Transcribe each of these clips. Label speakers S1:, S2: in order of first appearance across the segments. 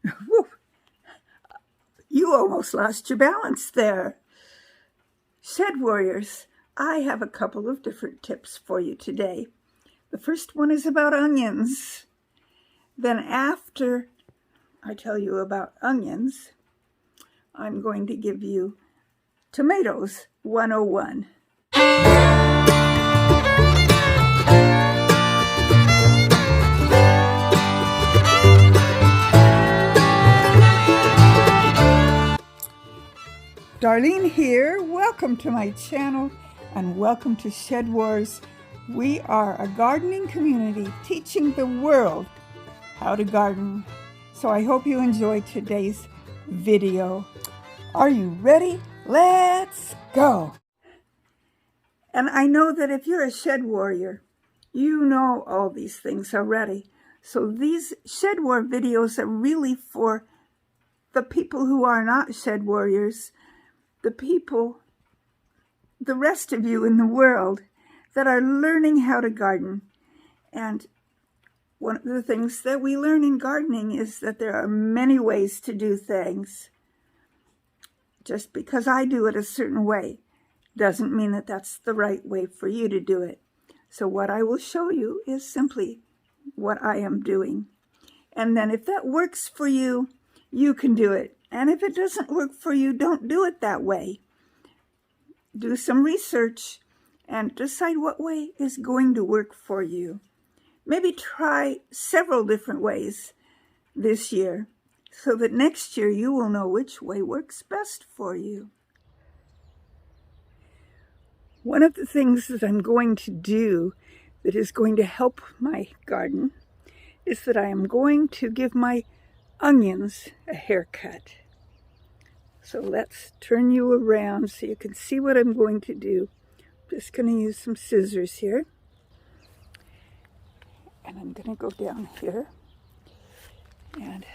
S1: Whew. You almost lost your balance there. Shed Warriors, I have a couple of different tips for you today. The first one is about onions. Then after I tell you about onions, I'm going to give you Tomatoes 101. Darlene here. Welcome to my channel and welcome to Shedwars. We are a gardening community teaching the world how to garden. So I hope you enjoy today's video. Are you ready? Let's go. And I know that if you're a shed warrior, you know all these things already. So these shed war videos are really for the people who are not shed warriors, the people, the rest of you in the world that are learning how to garden. And one of the things that we learn in gardening is that there are many ways to do things. Just because I do it a certain way doesn't mean that that's the right way for you to do it. So what I will show you is simply what I am doing. And then if that works for you, you can do it. And if it doesn't work for you, don't do it that way. Do some research and decide what way is going to work for you. Maybe try several different ways this year so that next year you will know which way works best for you. One of the things that I'm going to do that is going to help my garden is that I am going to give my onions a haircut. So let's turn you around so you can see what I'm going to do. I'm just going to use some scissors here. And I'm going to go down here and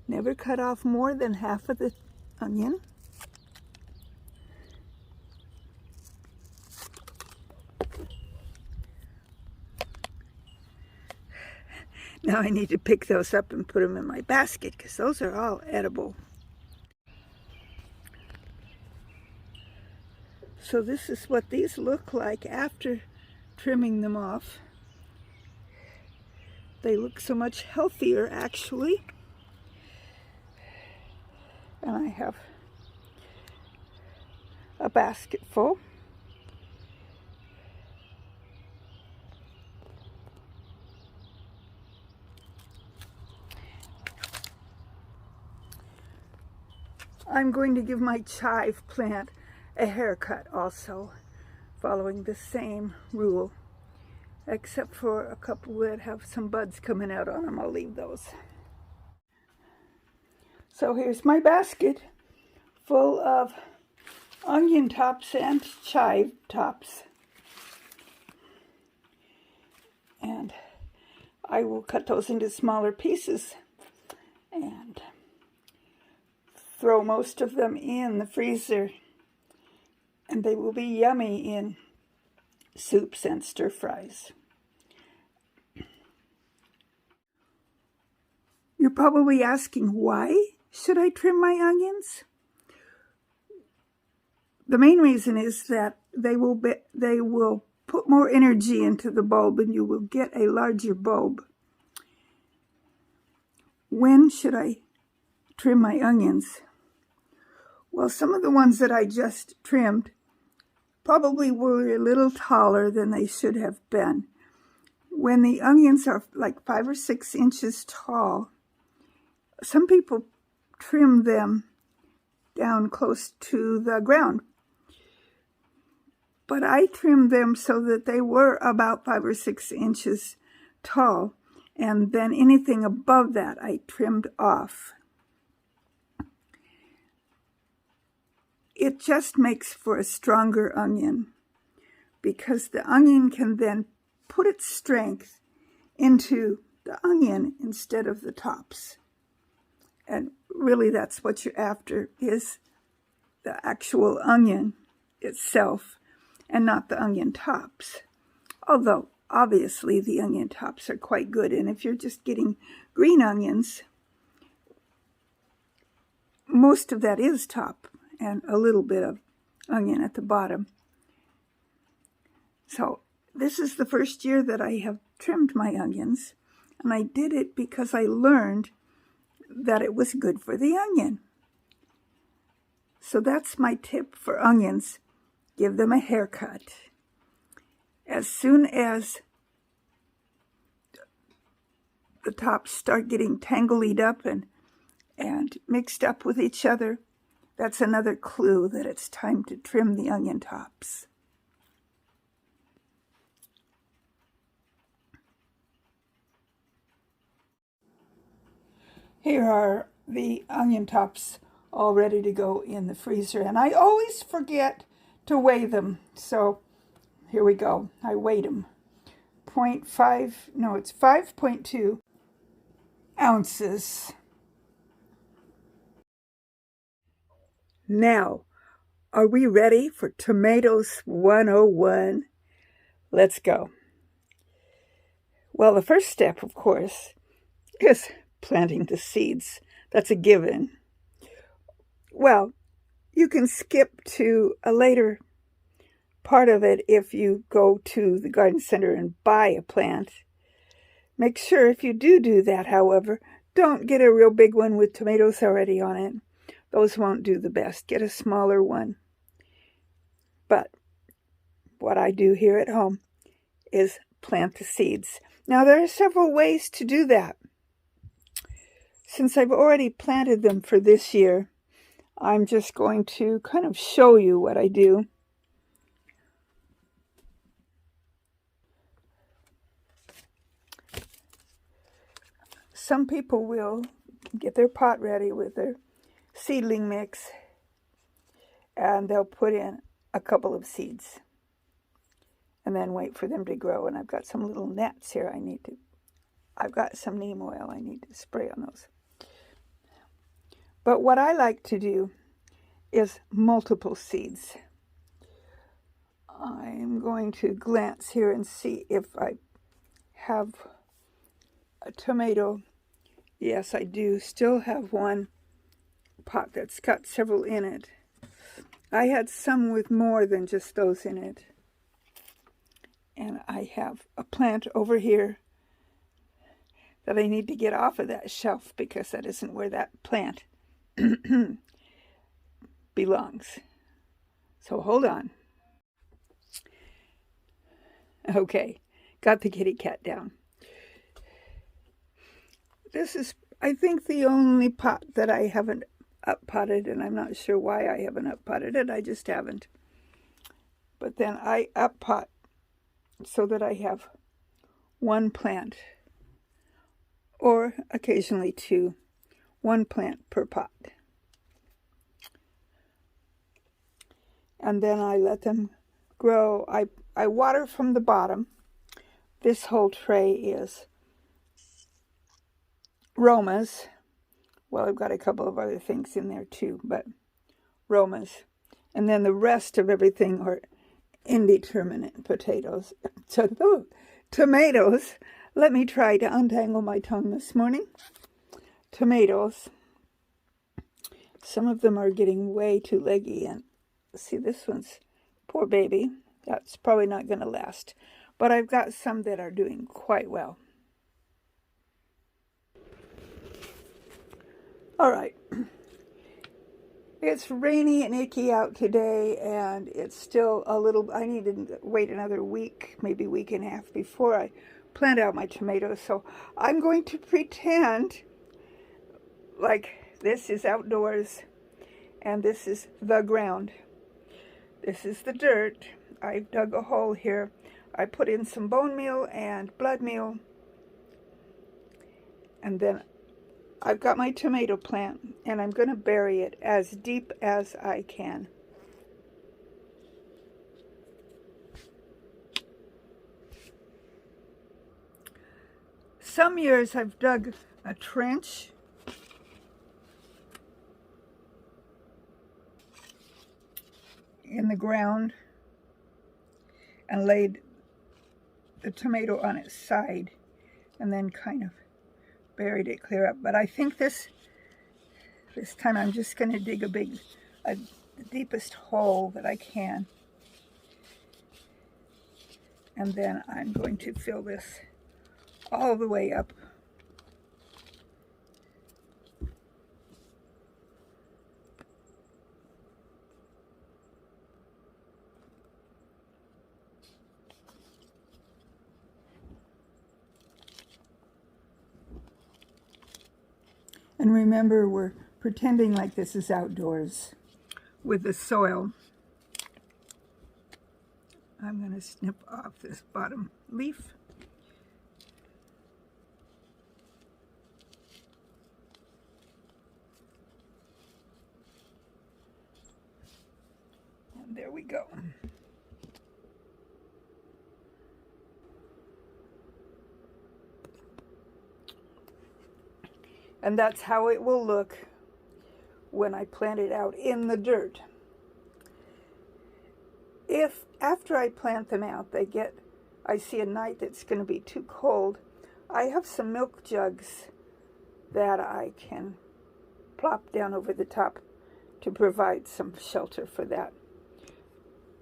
S1: never cut off more than half of the onion. Now I need to pick those up and put them in my basket because those are all edible. So this is what these look like after trimming them off. They look so much healthier actually. And I have a basket full. I'm going to give my chive plant a haircut also, following the same rule, except for a couple that have some buds coming out on them. I'll leave those. So here's my basket full of onion tops and chive tops. And I will cut those into smaller pieces and throw most of them in the freezer. And they will be yummy in soups and stir fries. You're probably asking, why should I trim my onions? The main reason is that they will put more energy into the bulb and you will get a larger bulb. When should I trim my onions? Well, some of the ones that I just trimmed probably were a little taller than they should have been. When the onions are like 5 or 6 inches tall, some people trim them down close to the ground. But I trimmed them so that they were about 5 or 6 inches tall. And then anything above that I trimmed off. It just makes for a stronger onion because the onion can then put its strength into the onion instead of the tops. And really that's what you're after, is the actual onion itself and not the onion tops. Although obviously the onion tops are quite good. And if you're just getting green onions, most of that is top and a little bit of onion at the bottom. So this is the first year that I have trimmed my onions, and I did it because I learned that it was good for the onion. So that's my tip for onions. Give them a haircut. As soon as the tops start getting tangled up and mixed up with each other, that's another clue that it's time to trim the onion tops. Here are the onion tops all ready to go in the freezer. And I always forget to weigh them. So here we go. I weighed them. 5.2 ounces. Now, are we ready for Tomatoes 101? Let's go. Well, the first step, of course, is planting the seeds. That's a given. Well, you can skip to a later part of it if you go to the garden center and buy a plant. Make sure if you do that, however, don't get a real big one with tomatoes already on it. Those won't do the best. Get a smaller one. But what I do here at home is plant the seeds. Now, there are several ways to do that. Since I've already planted them for this year, I'm just going to kind of show you what I do. Some people will get their pot ready with their seedling mix, and they'll put in a couple of seeds and then wait for them to grow. And I've got some little nets here I've got some neem oil I need to spray on those. But what I like to do is multiple seeds. I'm going to glance here and see if I have a tomato. Yes, I do still have one pot that's got several in it. I had some with more than just those in it. And I have a plant over here that I need to get off of that shelf because that isn't where that plant belongs. So hold on. Okay, got the kitty cat down. This is, I think, the only pot that I haven't up-potted, and I'm not sure why I haven't up-potted it. I just haven't. But then I up-pot so that I have one plant, or occasionally two, one plant per pot. And then I let them grow. I water from the bottom. This whole tray is Romas. Well, I've got a couple of other things in there too, but Romas. And then the rest of everything are indeterminate potatoes. So tomatoes. Let me try to untangle my tongue this morning. Tomatoes. Some of them are getting way too leggy, and see, this one's, poor baby, that's probably not going to last. But I've got some that are doing quite well. All right. It's rainy and icky out today, and it's still a little, I need to wait another week, maybe week and a half before I plant out my tomatoes. So I'm going to pretend like this is outdoors and this is the ground. This is the dirt. I've dug a hole here. I put in some bone meal and blood meal, and then I've got my tomato plant, and I'm going to bury it as deep as I can. Some years I've dug a trench in the ground and laid the tomato on its side and then kind of buried it clear up. But I think this time I'm just going to dig the deepest hole that I can. And then I'm going to fill this all the way up. And remember, we're pretending like this is outdoors with the soil. I'm going to snip off this bottom leaf. And there we go. And that's how it will look when I plant it out in the dirt. If after I plant them out, I see a night that's going to be too cold, I have some milk jugs that I can plop down over the top to provide some shelter for that.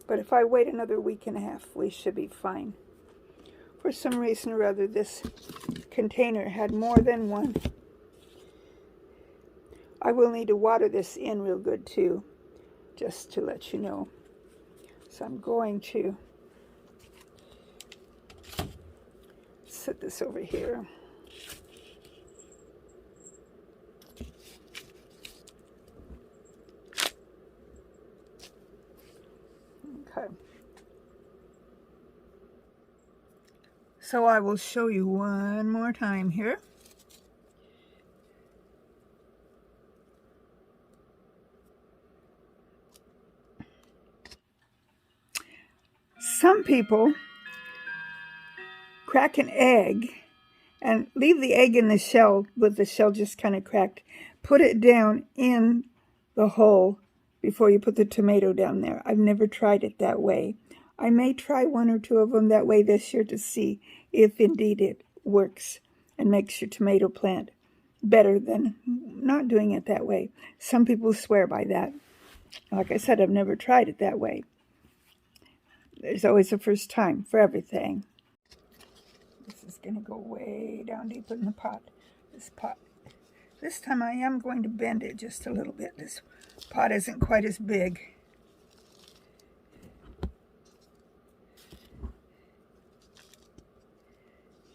S1: But if I wait another week and a half, we should be fine. For some reason or other, this container had more than one. I will need to water this in real good too, just to let you know. So I'm going to set this over here. Okay. So I will show you one more time here. Some people crack an egg and leave the egg in the shell with the shell just kind of cracked. Put it down in the hole before you put the tomato down there. I've never tried it that way. I may try one or two of them that way this year to see if indeed it works and makes your tomato plant better than not doing it that way. Some people swear by that. Like I said, I've never tried it that way. There's always a first time for everything. This is going to go way down deep in the pot. This pot. This time I am going to bend it just a little bit. This pot isn't quite as big.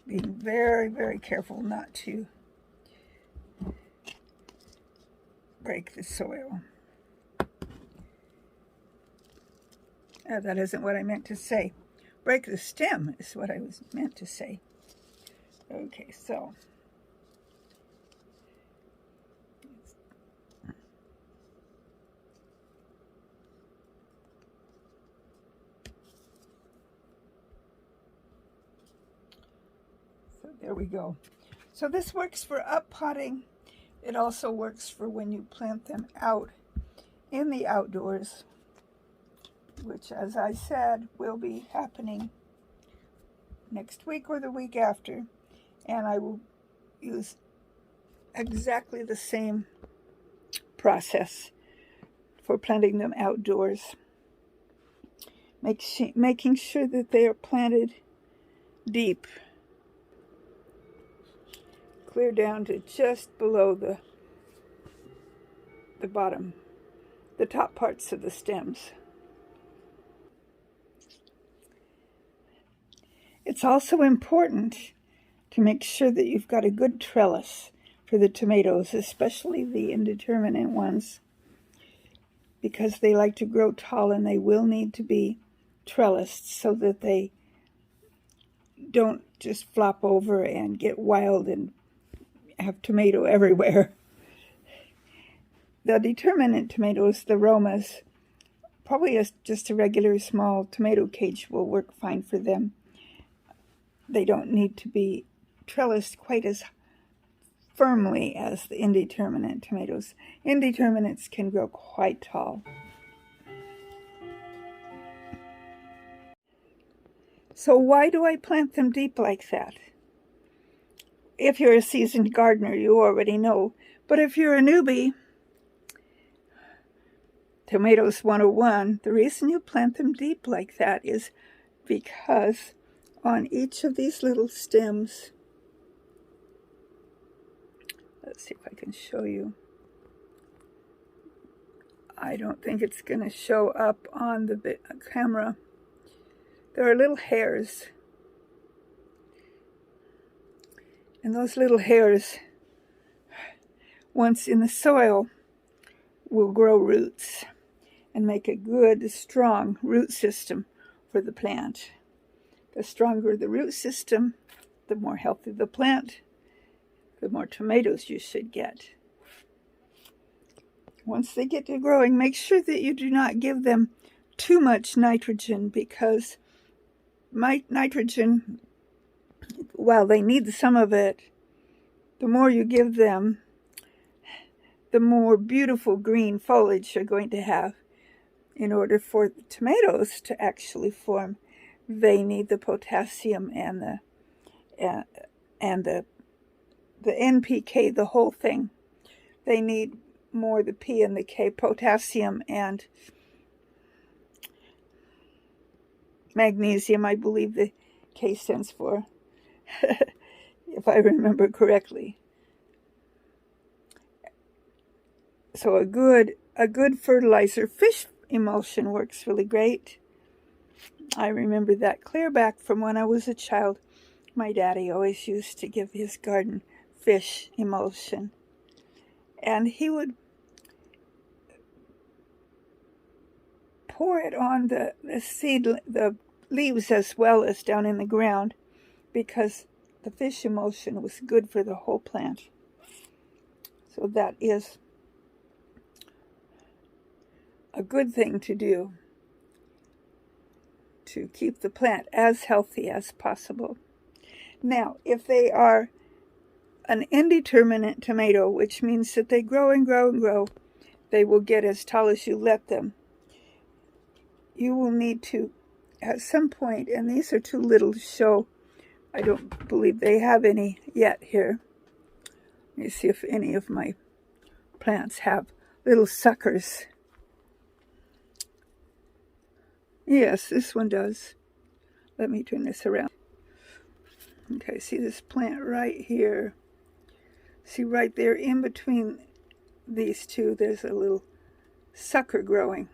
S1: Being very, very careful not to break the soil. That isn't what I meant to say. Break the stem is what I was meant to say. Okay, so there we go. So this works for up potting. It also works for when you plant them out in the outdoors, which, as I said, will be happening next week or the week after. And I will use exactly the same process for planting them outdoors. Making sure that they are planted deep, clear down to just below the bottom, the top parts of the stems. It's also important to make sure that you've got a good trellis for the tomatoes, especially the indeterminate ones, because they like to grow tall and they will need to be trellised so that they don't just flop over and get wild and have tomato everywhere. The determinate tomatoes, the Romas, probably just a regular small tomato cage will work fine for them. They don't need to be trellised quite as firmly as the indeterminate tomatoes. Indeterminates can grow quite tall. So why do I plant them deep like that? If you're a seasoned gardener, you already know. But if you're a newbie, Tomatoes 101, the reason you plant them deep like that is because on each of these little stems, let's see if I can show you. I don't think it's going to show up on the camera. There are little hairs. And those little hairs, once in the soil, will grow roots and make a good, strong root system for the plant. The stronger the root system, the more healthy the plant, the more tomatoes you should get. Once they get to growing, make sure that you do not give them too much nitrogen, because nitrogen, while they need some of it, the more you give them, the more beautiful green foliage you're going to have. In order for the tomatoes to actually form, they need the potassium and the NPK, the whole thing. They need more the P and the K, potassium and magnesium, I believe the K stands for, if I remember correctly. So a good fertilizer, fish emulsion works really great. I remember that clear back from when I was a child. My daddy always used to give his garden fish emulsion. And he would pour it on the leaves as well as down in the ground, because the fish emulsion was good for the whole plant. So that is a good thing to do to keep the plant as healthy as possible. Now, if they are an indeterminate tomato, which means that they grow and grow and grow, they will get as tall as you let them. You will need to, at some point, and these are too little to show, I don't believe they have any yet here. Let me see if any of my plants have little suckers. Yes, this one does. Let me turn this around. Okay, see this plant right here? See right there in between these two, there's a little sucker growing.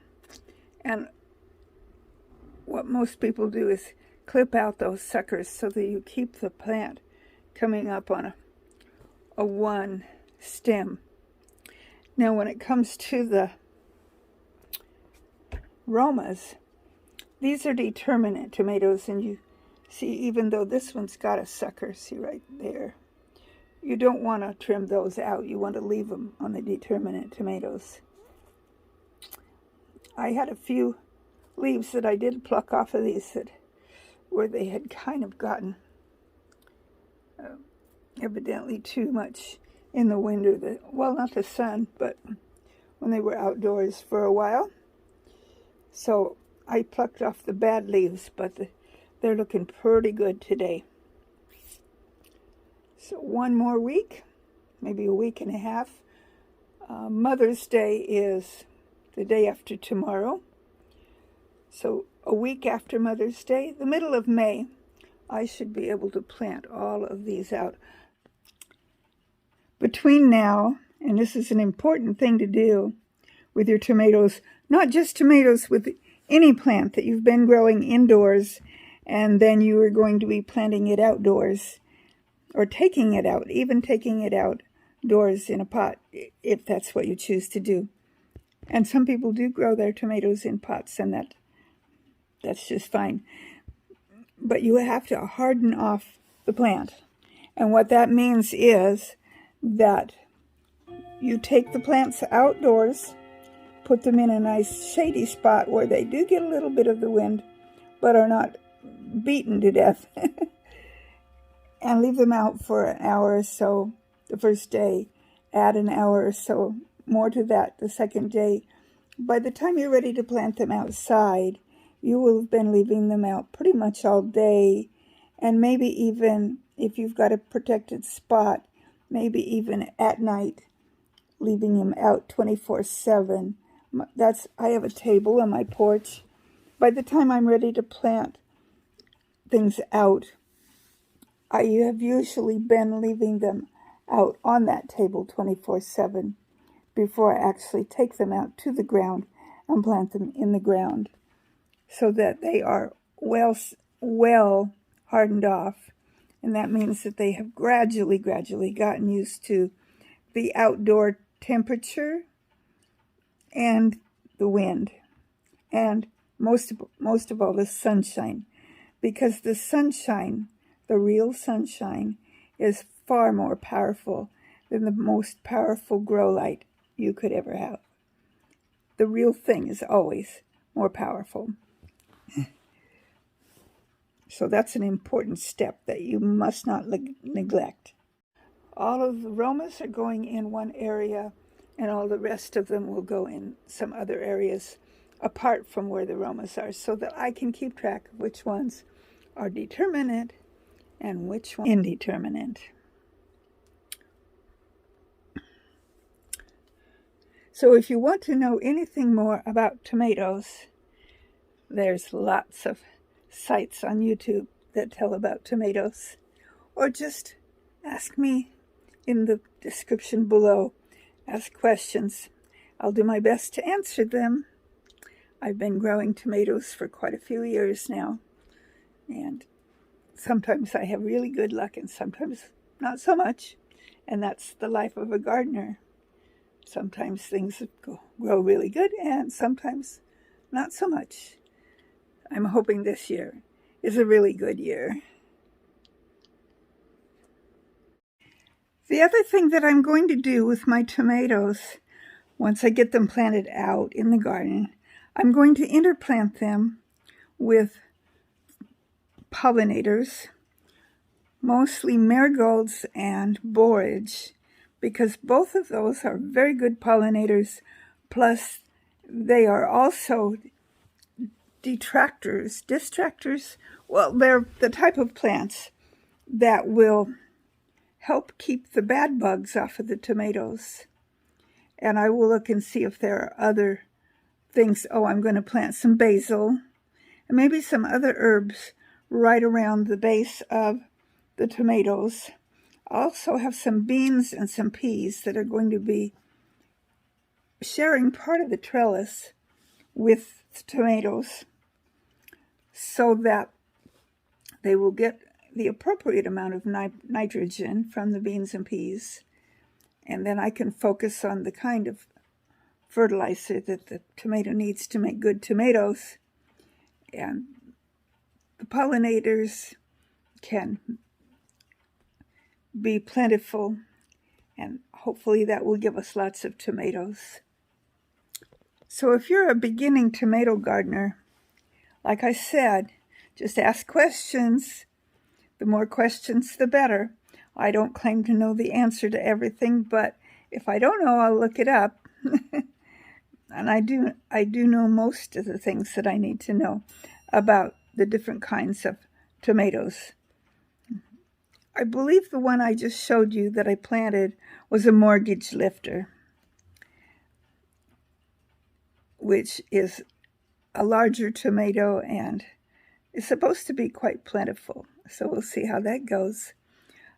S1: And what most people do is clip out those suckers so that you keep the plant coming up on a one stem. Now when it comes to the Romas, these are determinate tomatoes, and you see, even though this one's got a sucker, see right there, you don't want to trim those out. You want to leave them on the determinate tomatoes. I had a few leaves that I did pluck off of these where they had kind of gotten evidently too much in the winter. Well, not the sun, but when they were outdoors for a while. So I plucked off the bad leaves, but they're looking pretty good today. So one more week, maybe a week and a half. Mother's Day is the day after tomorrow. So a week after Mother's Day, the middle of May, I should be able to plant all of these out. Between now, and this is an important thing to do with your tomatoes, not just tomatoes, with any plant that you've been growing indoors and then you are going to be planting it outdoors, or taking it out, even taking it outdoors in a pot, if that's what you choose to do. And some people do grow their tomatoes in pots, and that's just fine. But you have to harden off the plant. And what that means is that you take the plants outdoors, put them in a nice shady spot where they do get a little bit of the wind, but are not beaten to death. And leave them out for an hour or so the first day. Add an hour or so more to that the second day. By the time you're ready to plant them outside, you will have been leaving them out pretty much all day, and maybe even if you've got a protected spot, maybe even at night, leaving them out 24/7. I have a table on my porch. By the time I'm ready to plant things out, I have usually been leaving them out on that table 24/7 before I actually take them out to the ground and plant them in the ground, so that they are well hardened off. And that means that they have gradually gotten used to the outdoor temperature and the wind, and most of all, the sunshine, because the sunshine, the real sunshine, is far more powerful than the most powerful grow light you could ever have. The real thing is always more powerful. So that's an important step that you must not neglect. All of the aromas are going in one area, and all the rest of them will go in some other areas apart from where the aromas are, so that I can keep track of which ones are determinate and which ones indeterminate. So if you want to know anything more about tomatoes, there's lots of sites on YouTube that tell about tomatoes, or just ask me in the description below. Ask questions. I'll do my best to answer them. I've been growing tomatoes for quite a few years now, and sometimes I have really good luck and sometimes not so much, and that's the life of a gardener. Sometimes things grow really good and sometimes not so much. I'm hoping this year is a really good year. The other thing that I'm going to do with my tomatoes, once I get them planted out in the garden, I'm going to interplant them with pollinators, mostly marigolds and borage, because both of those are very good pollinators. Plus, they are also distractors. Well, they're the type of plants that will help keep the bad bugs off of the tomatoes. And I will look and see if there are other things. Oh, I'm going to plant some basil and maybe some other herbs right around the base of the tomatoes. I also have some beans and some peas that are going to be sharing part of the trellis with the tomatoes, so that they will get the appropriate amount of nitrogen from the beans and peas, and then I can focus on the kind of fertilizer that the tomato needs to make good tomatoes, and the pollinators can be plentiful, and hopefully that will give us lots of tomatoes. So if you're a beginning tomato gardener, like I said, just ask questions. The more questions, the better. I don't claim to know the answer to everything, but if I don't know, I'll look it up. And I do know most of the things that I need to know about the different kinds of tomatoes. I believe the one I just showed you that I planted was a mortgage lifter, which is a larger tomato and is supposed to be quite plentiful. So we'll see how that goes.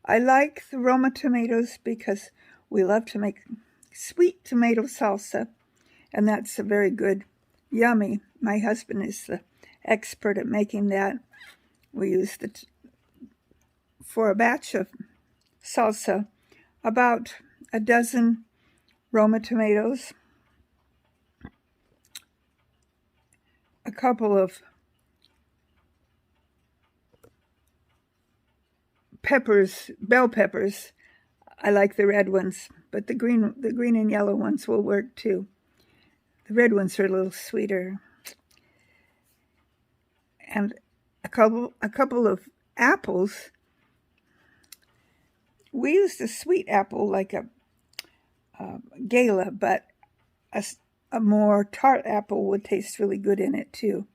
S1: I like the Roma tomatoes because we love to make sweet tomato salsa, and that's a very good, yummy. My husband is the expert at making that. We use for a batch of salsa, about a dozen Roma tomatoes, a couple of peppers, bell peppers. I like the red ones, but the green and yellow ones will work too. The red ones are a little sweeter. And a couple of apples. We used a sweet apple like a Gala, but a more tart apple would taste really good in it too.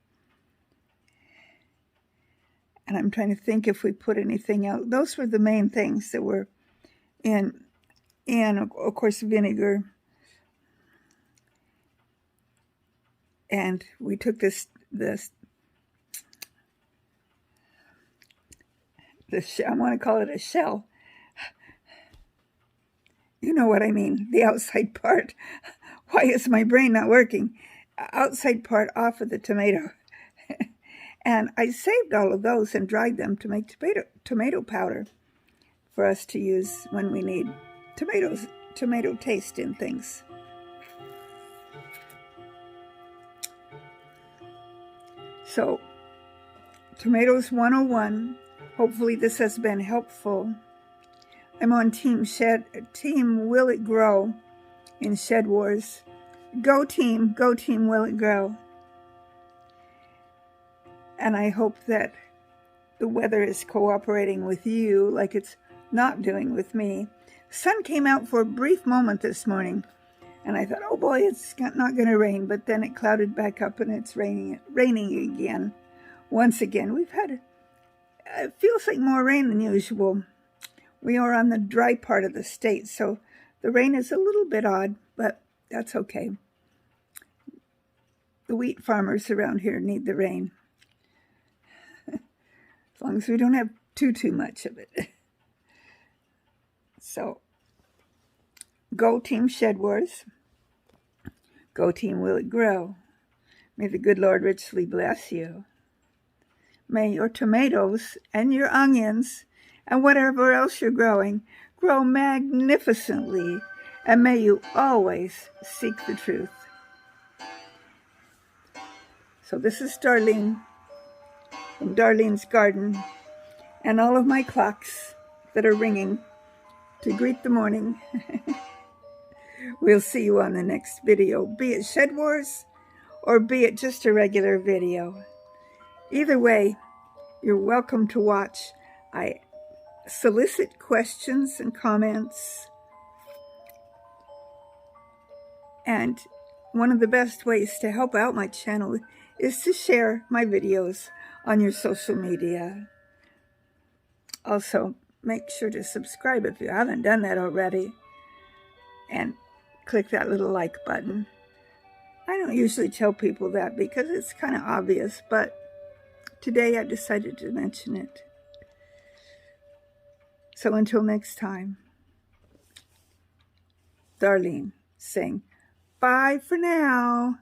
S1: And I'm trying to think if we put anything else. Those were the main things that were in, and of course vinegar. And we took this I want to call it a shell. You know what I mean, the outside part. Why is my brain not working? Outside part off of the tomato. And I saved all of those and dried them to make tomato powder for us to use when we need tomato taste in things. So, Tomatoes 101. Hopefully this has been helpful. I'm on Team Will It Grow in Shedwars. Go team, Will It Grow. And I hope that the weather is cooperating with you like it's not doing with me. Sun came out for a brief moment this morning, and I thought, oh boy, it's not going to rain. But then it clouded back up, and it's raining again. Once again, we've had, it feels like more rain than usual. We are on the dry part of the state, so the rain is a little bit odd, but that's okay. The wheat farmers around here need the rain. As long as we don't have too much of it. So, go Team Shedwars. Go Team Will It Grow. May the good Lord richly bless you. May your tomatoes and your onions and whatever else you're growing grow magnificently. And may you always seek the truth. So this is Darlene from Darlene's Garden, and all of my clocks that are ringing to greet the morning. We'll see you on the next video, be it Shedwars or be it just a regular video. Either way, you're welcome to watch. I solicit questions and comments. And one of the best ways to help out my channel is to share my videos on your social media. Also, make sure to subscribe if you haven't done that already. And click that little like button. I don't usually tell people that because it's kind of obvious, but today I decided to mention it. So until next time, Darlene saying bye for now.